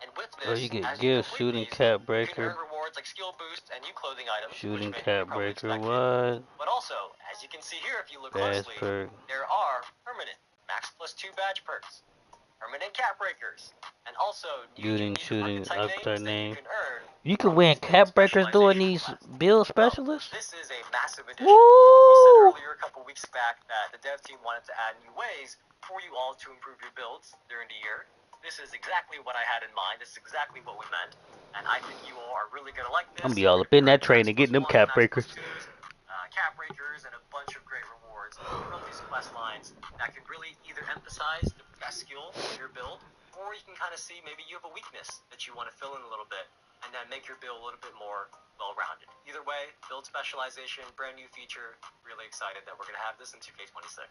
And with this, you get as gifts, you shooting complete cap these, you can breaker. earn rewards like skill boosts and new clothing items, Shooting which cap you probably breaker, expected. what? But also, as you can see here, if you look Badge closely, perk. there are permanent max +2 badge perks, permanent cap breakers, and also new Shooting archetype name. you can earn. You can win cap breakers doing these build specialists? This is a massive addition. Woo! We said earlier a couple weeks back that the dev team wanted to add new ways for you all to improve your builds during the year. This is exactly what I had in mind. This is exactly what we meant. And I think you all are really going to like this. I'm gonna be all up in that train and getting them cap breakers. Cap breakers and a bunch of great rewards from these quest lines that can really either emphasize the best skill in your build, or you can kind of see maybe you have a weakness that you want to fill in a little bit and then make your build a little bit more well-rounded. Either way, build specialization, brand new feature. Really excited that we're going to have this in 2K26.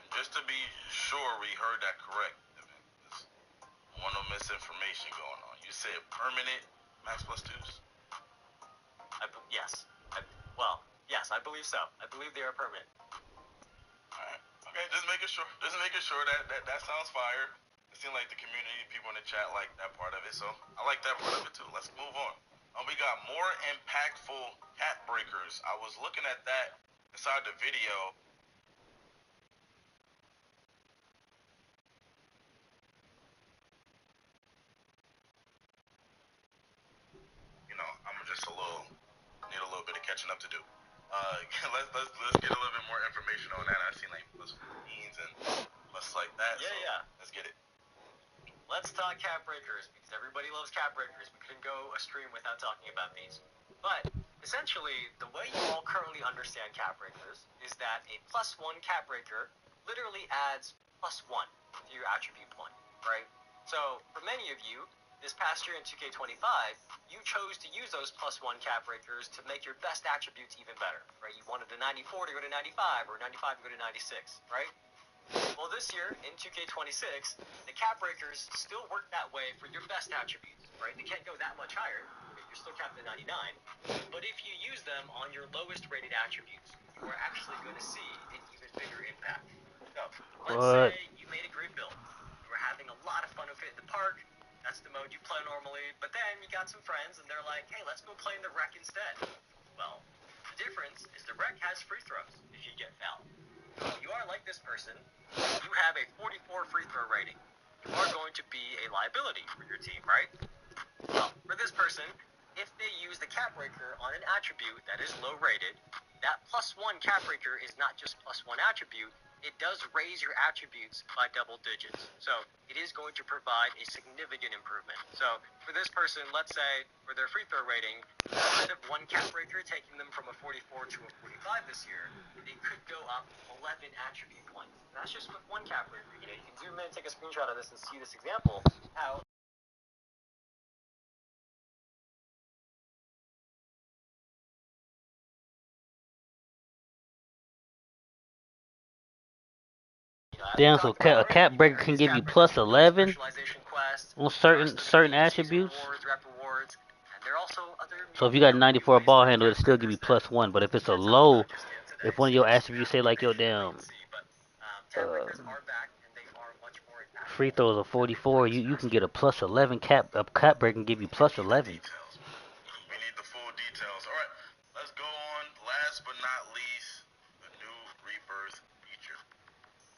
And just to be sure we heard that correct, there's one misinformation going on. You said permanent max +2s? Yes. Yes, I believe so. I believe they are permanent. Alright. Okay, just making sure. Just making sure that sounds fire. It seemed like the community, people in the chat like that part of it, so I like that part of it too. Let's move on. We got more impactful cap breakers. I was looking at that inside the video. You know, I'm just need a little bit of catching up to do. Let's get a little bit more information on that. I've seen like +14s and plus like that. Yeah. Let's get it. Let's talk cap breakers, because everybody loves cap breakers. We couldn't go a stream without talking about these. But essentially, the way you all currently understand cap breakers is that a +1 cap breaker literally adds +1 to your attribute point, right? So for many of you, this past year in 2K25, you chose to use those +1 cap breakers to make your best attributes even better, right? You wanted the 94 to go to 95, or 95 to go to 96, right? Well, this year, in 2K26, the cap breakers still work that way for your best attributes, right? They can't go that much higher. You're still capped at 99. But if you use them on your lowest rated attributes, you are actually going to see an even bigger impact. So, let's say you made a great build. You were having a lot of fun with it in the park. That's the mode you play normally. But then you got some friends, and they're like, hey, let's go play in the rec instead. Well, the difference is the rec has free throws if you get fouled. So if you are like this person, you have a 44 free throw rating. You are going to be a liability for your team, right? Well, for this person, if they use the cap breaker on an attribute that is low rated, that +1 cap breaker is not just +1 attribute, it does raise your attributes by double digits. So it is going to provide a significant improvement. So for this person, let's say for their free throw rating, instead of 1 cap breaker taking them from a 44 to a 45 this year, they could go up 11 attribute points. That's just with 1 cap breaker. You know, you can zoom in, take a screenshot of this, and see this example. How damn, so a cap breaker can give you +11 on certain attributes. So if you got 94 ball handle, it'll still give you +1. But if it's a low, if one of your attributes say like, yo, damn, free throws of 44, you can get a plus 11 cap. A cap break can give you plus 11. We need the full details. All right, let's go on. Last but not least, the new Rebirth feature.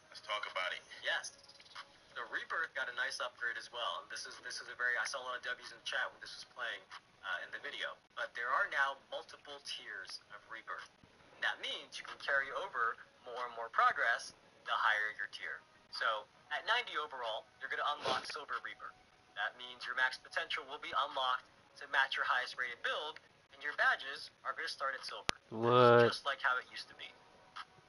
Let's talk about it. Yes. The Rebirth got a nice upgrade as well. And this is a very, I saw a lot of W's in the chat when this was playing in the video. But there are now multiple tiers of Rebirth. And that means you can carry over more and more progress the higher your tier. So at 90 overall, you're going to unlock Silver Rebirth. That means your max potential will be unlocked to match your highest rated build, and your badges are going to start at Silver. What? Just like how it used to be.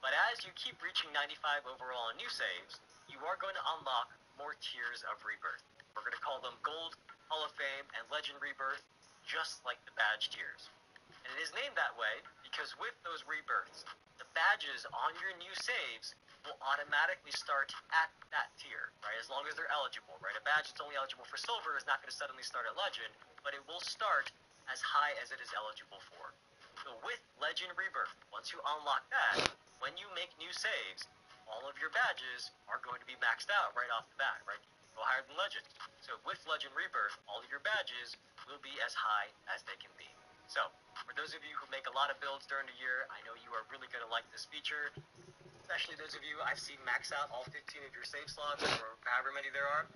But as you keep reaching 95 overall on new saves, you are going to unlock more tiers of Rebirth. We're going to call them Gold, Hall of Fame, and Legend Rebirth, just like the badge tiers. And it is named that way because with those Rebirths, the badges on your new saves will automatically start at that tier, right? As long as they're eligible, right? A badge that's only eligible for Silver is not going to suddenly start at Legend, but it will start as high as it is eligible for. So with Legend Rebirth, once you unlock that, when you make new saves, all of your badges are going to be maxed out right off the bat, right? Go higher than Legend. So with Legend Rebirth, all of your badges will be as high as they can be. So, for those of you who make a lot of builds during the year, I know you are really going to like this feature. Especially those of you I've seen max out all 15 of your save slots, or however many there are.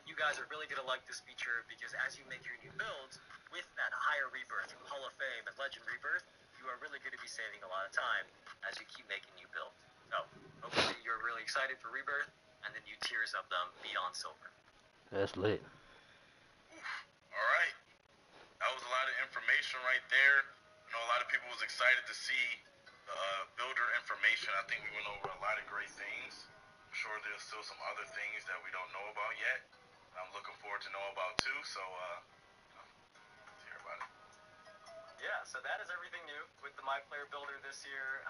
You guys are really going to like this feature because as you make your new builds, with that higher Rebirth, Hall of Fame, and Legend Rebirth, you are really going to be saving a lot of time as you keep making new builds. So, hopefully you're really excited for Rebirth, and the new tiers of them beyond Silver. That's lit. All right. That was a lot of information right there. I know a lot of people was excited to see the builder information. I think we went over a lot of great things. I'm sure there's still some other things that we don't know about yet. I'm looking forward to know about too. So let's hear about it. Yeah, so that is everything new with the My Player Builder this year.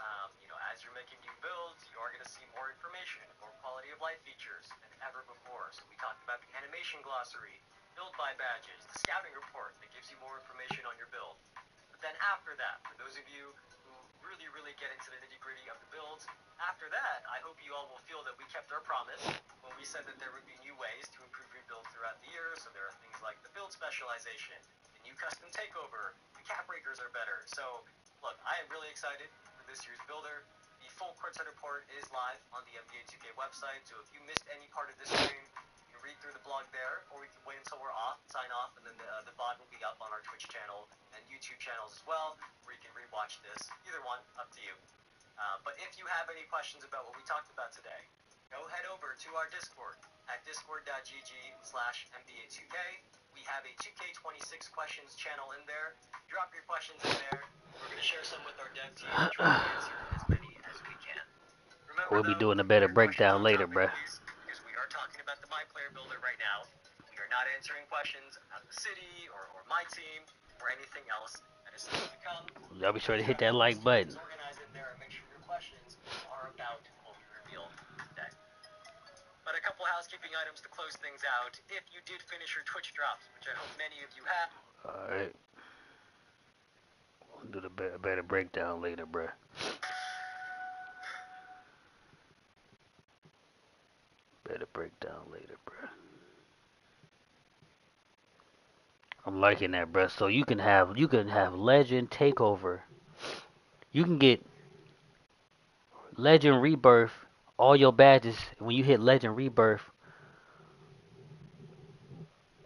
As you're making new builds, you are going to see more information, more quality of life features than ever before. So we talked about the animation glossary, build by badges, the scouting report that gives you more information on your build. But then after that, for those of you who really get into the nitty-gritty of the builds, after that, I hope you all will feel that we kept our promise when we said that there would be new ways to improve your build throughout the year. So there are things like the build specialization, the new custom takeover, the cap breakers are better. So look, I am really excited for this year's builder. The full courtside report is live on the NBA2K website, so if you missed any part of this stream, you can read through the blog there, or we can wait until we're off, sign off, and then the VOD will be up on our Twitch channel and YouTube channels as well, where you can rewatch this. Either one, up to you. But if you have any questions about what we talked about today, go head over to our Discord at discord.gg/NBA2K. We have a 2K26 questions channel in there. Drop your questions in there. We're going to share some with our dev team and try to answer as many as we can. Remember, We'll be doing a better breakdown later, bruh. Because we are talking about the My Player Builder right now. We are not answering questions about the city or my team or anything else that is still to come. Y'all be sure to hit that like button. Organize it there and make sure your questions are about what we revealed today. But a couple housekeeping items to close things out. If you did finish your Twitch drops, which I hope many of you have. Alright. We'll do the better breakdown later, bruh. Better breakdown later, bruh. I'm liking that, bruh. So you can have Legend Takeover. You can get Legend Rebirth, all your badges. When you hit Legend Rebirth,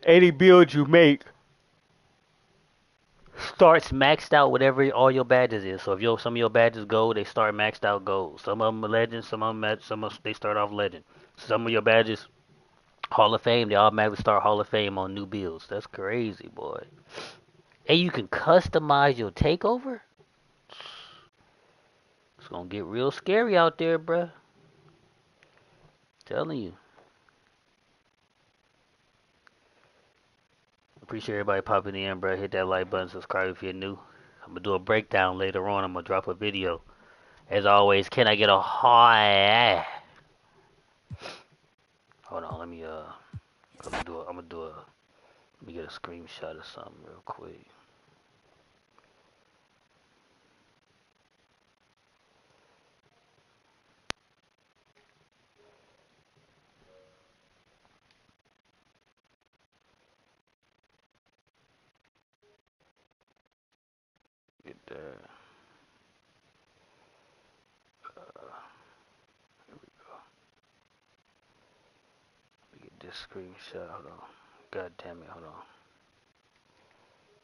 any build you make starts maxed out whatever all your badges is. So if some of your badges gold, they start maxed out gold. Some of them are legend, some of them they start off legend. Some of your badges Hall of Fame, they automatically start Hall of Fame on new builds. That's crazy, boy. And you can customize your takeover? It's gonna get real scary out there, bruh. Telling you. Appreciate everybody popping in, bruh. Hit that like button, subscribe if you're new. I'm gonna do a breakdown later on. I'm gonna drop a video. As always, can I get a high? Hold on, let me get a screenshot of something real quick. this screenshot. Hold on. God damn it. Hold on.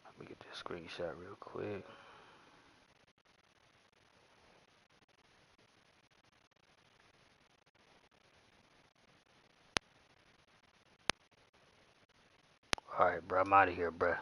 Let me get this screenshot real quick. Alright, bro. I'm out of here, bro.